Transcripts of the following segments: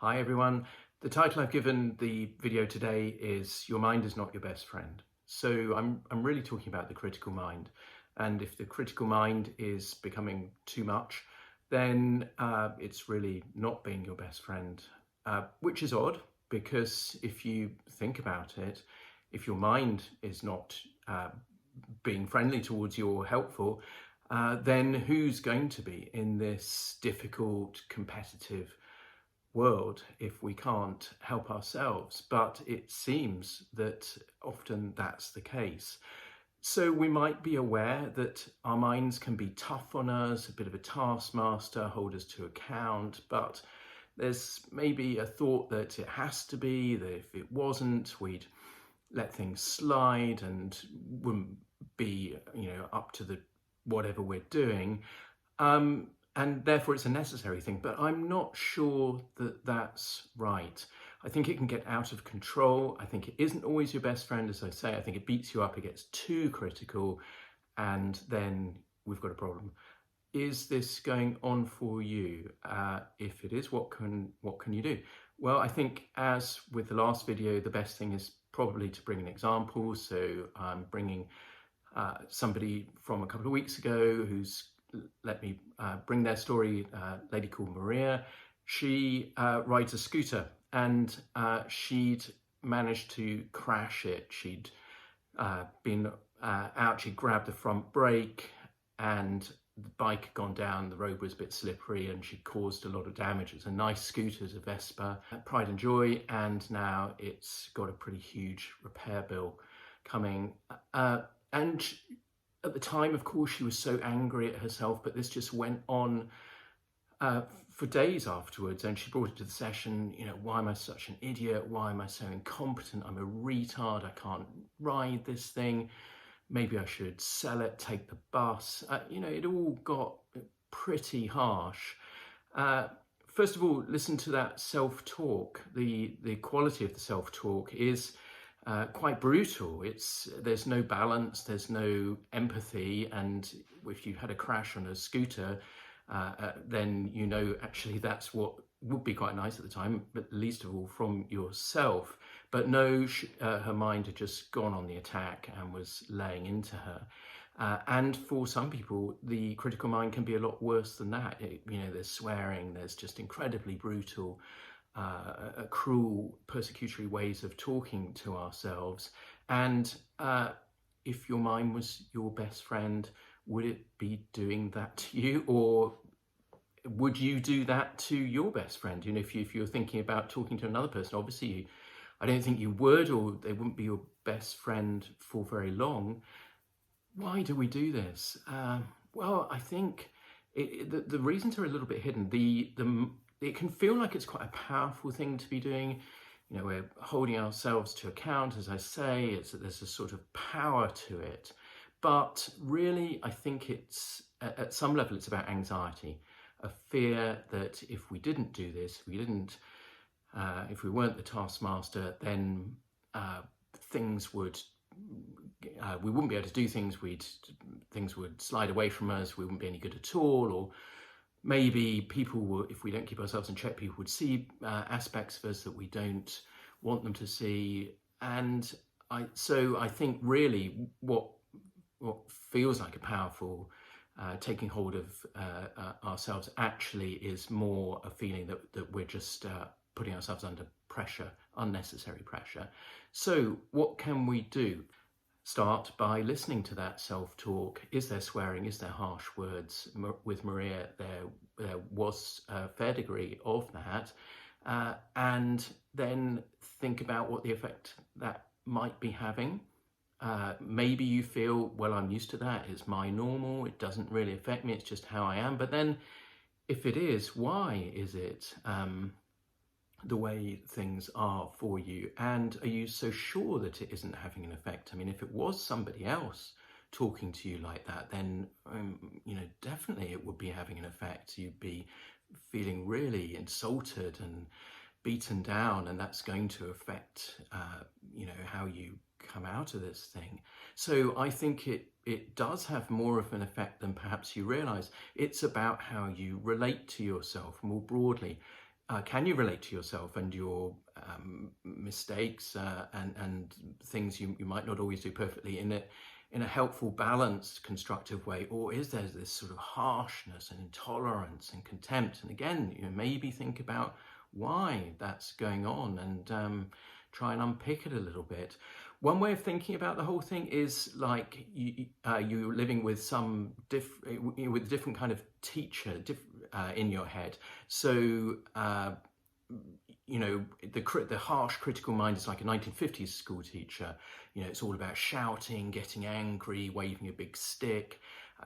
Hi everyone. The title I've given the video today is Your Mind is Not Your Best Friend. So I'm really talking about the critical mind. And if the critical mind is becoming too much, then it's really not being your best friend, which is odd because if you think about it, if your mind is not being friendly towards you or helpful, then who's going to be in this difficult, competitive world if we can't help ourselves? But it seems that often that's the case. So we might be aware that our minds can be tough on us, a bit of a taskmaster, hold us to account, but there's maybe a thought that it has to be, that if it wasn't, we'd let things slide and wouldn't be, up to the whatever we're doing. And therefore it's a necessary thing, but I'm not sure that that's right. I think it can get out of control. I think it isn't always your best friend, as I say. I think it beats you up, it gets too critical, and then we've got a problem. Is this going on for you? If it is, what can you do? Well, I think as with the last video, the best thing is probably to bring an example. So I'm bringing somebody from a couple of weeks ago who's let me bring their story, a lady called Maria. She rides a scooter and she'd managed to crash it. She'd been out, she grabbed the front brake and the bike had gone down, the road was a bit slippery and she caused a lot of damage. It's a nice scooter, it's a Vespa, pride and joy, and now it's got a pretty huge repair bill coming. And at the time, of course, she was so angry at herself, but this just went on for days afterwards. And she brought it to the session, why am I such an idiot? Why am I so incompetent? I'm a retard. I can't ride this thing. Maybe I should sell it, take the bus. It all got pretty harsh. First of all, listen to that self-talk. The quality of the self-talk is quite brutal. There's no balance, there's no empathy, and if you had a crash on a scooter, then actually that's what would be quite nice at the time, but least of all from yourself. But no, her mind had just gone on the attack and was laying into her. And for some people, the critical mind can be a lot worse than that. There's swearing, there's just incredibly brutal, cruel, persecutory ways of talking to ourselves. And if your mind was your best friend, would it be doing that to you? Or would you do that to your best friend? If you're thinking about talking to another person, obviously I don't think you would, or they wouldn't be your best friend for very long. Why do we do this? Well, I think the reasons are a little bit hidden. It can feel like it's quite a powerful thing to be doing. We're holding ourselves to account, as I say, there's a sort of power to it. But really, I think it's, at some level, it's about anxiety, a fear that if we didn't do this, if we weren't the taskmaster, then things would, we wouldn't be able to do things, things would slide away from us, we wouldn't be any good at all, or maybe people will, if we don't keep ourselves in check, people would see aspects of us that we don't want them to see. And so I think really what feels like a powerful taking hold of ourselves actually is more a feeling that we're just putting ourselves under pressure, unnecessary pressure. So what can we do? Start by listening to that self-talk. Is there swearing? Is there harsh words? With Maria, there was a fair degree of that. And then think about what the effect that might be having. Maybe you feel, well, I'm used to that. It's my normal. It doesn't really affect me. It's just how I am. But then if it is, why is it the way things are for you? And are you so sure that it isn't having an effect? I mean, if it was somebody else talking to you like that, then definitely it would be having an effect. You'd be feeling really insulted and beaten down, and that's going to affect how you come out of this thing. So I think it does have more of an effect than perhaps you realize. It's about how you relate to yourself more broadly. can you relate to yourself and your mistakes and things you might not always do perfectly in a helpful, balanced, constructive way? Or is there this sort of harshness and intolerance and contempt? And again, maybe think about why that's going on and try and unpick it a little bit. One way of thinking about the whole thing is like you're living with some different kind of teacher in your head. So the harsh critical mind is like a 1950s school teacher. It's all about shouting, getting angry, waving a big stick.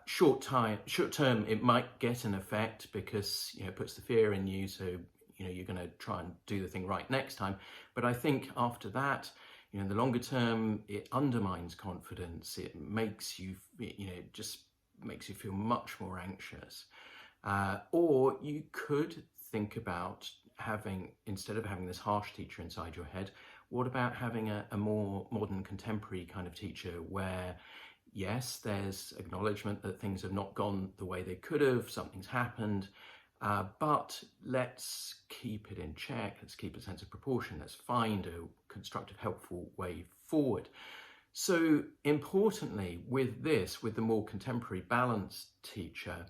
Short term, it might get an effect because it puts the fear in you. So you're going to try and do the thing right next time. But I think after that, in the longer term, it undermines confidence. It makes you, it just makes you feel much more anxious. Or you could think about instead of having this harsh teacher inside your head, what about having a more modern, contemporary kind of teacher where, yes, there's acknowledgement that things have not gone the way they could have, something's happened, but let's keep it in check, let's keep a sense of proportion, let's find a constructive, helpful way forward. So importantly, with the more contemporary, balanced teacher,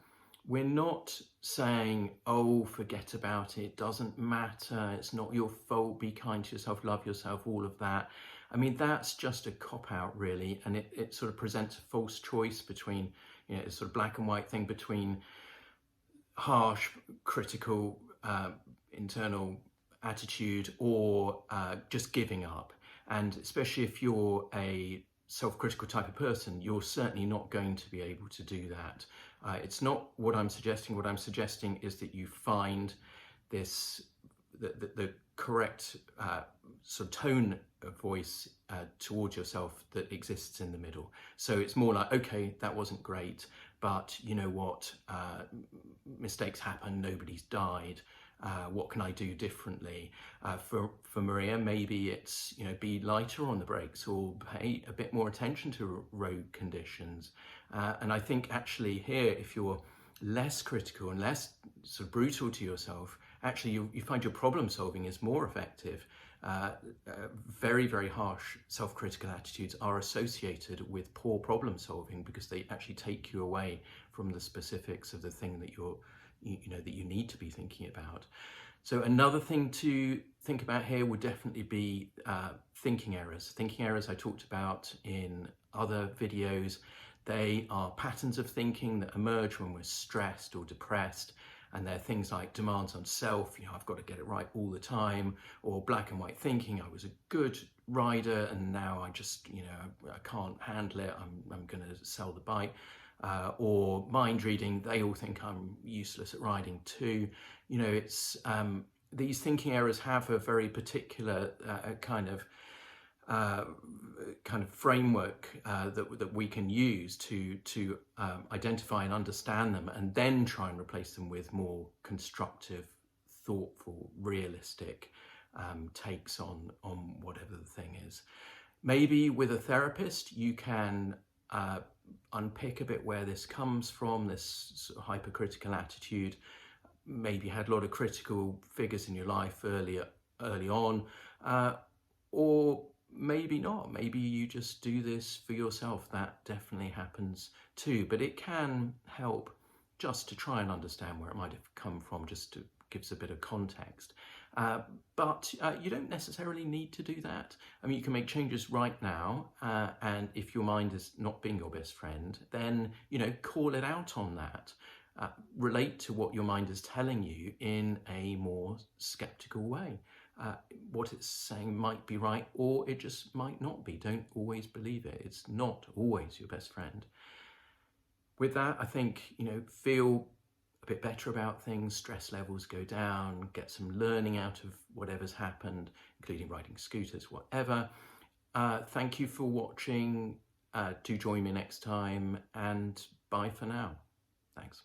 we're not saying, oh, forget about it, doesn't matter, it's not your fault, be kind to yourself, love yourself, all of that. I mean, that's just a cop-out, really, and it sort of presents a false choice between, a sort of black and white thing between harsh, critical, internal attitude or just giving up. And especially if you're a self-critical type of person, you're certainly not going to be able to do that. It's not what I'm suggesting. What I'm suggesting is that you find the correct sort of tone of voice towards yourself that exists in the middle. So it's more like, okay, that wasn't great, but you know what, mistakes happen, nobody's died. What can I do differently? For Maria, maybe it's, be lighter on the brakes or pay a bit more attention to road conditions. And I think actually here, if you're less critical and less sort of brutal to yourself, actually you find your problem solving is more effective. Very, very harsh self-critical attitudes are associated with poor problem solving because they actually take you away from the specifics of the thing that that you need to be thinking about. So another thing to think about here would definitely be thinking errors. Thinking errors I talked about in other videos. They are patterns of thinking that emerge when we're stressed or depressed. And they're things like demands on self, I've got to get it right all the time, or black and white thinking, I was a good rider and now I just, I can't handle it, I'm going to sell the bike. Or mind reading, they all think I'm useless at riding too. It's these thinking errors have a very particular kind of framework that we can use to identify and understand them, and then try and replace them with more constructive, thoughtful, realistic takes on whatever the thing is. Maybe with a therapist you can unpick a bit where this comes from, this sort of hypercritical attitude. Maybe you had a lot of critical figures in your life early on, or maybe not. Maybe you just do this for yourself. That definitely happens too. But it can help just to try and understand where it might have come from, just to give us a bit of context. But you don't necessarily need to do that. I mean, you can make changes right now. And if your mind is not being your best friend, then, call it out on that. Relate to what your mind is telling you in a more skeptical way. What it's saying might be right, or it just might not be. Don't always believe it. It's not always your best friend. With that, I think, feel a bit better about things, stress levels go down, get some learning out of whatever's happened, including riding scooters, whatever. Thank you for watching. Do join me next time, and bye for now. Thanks.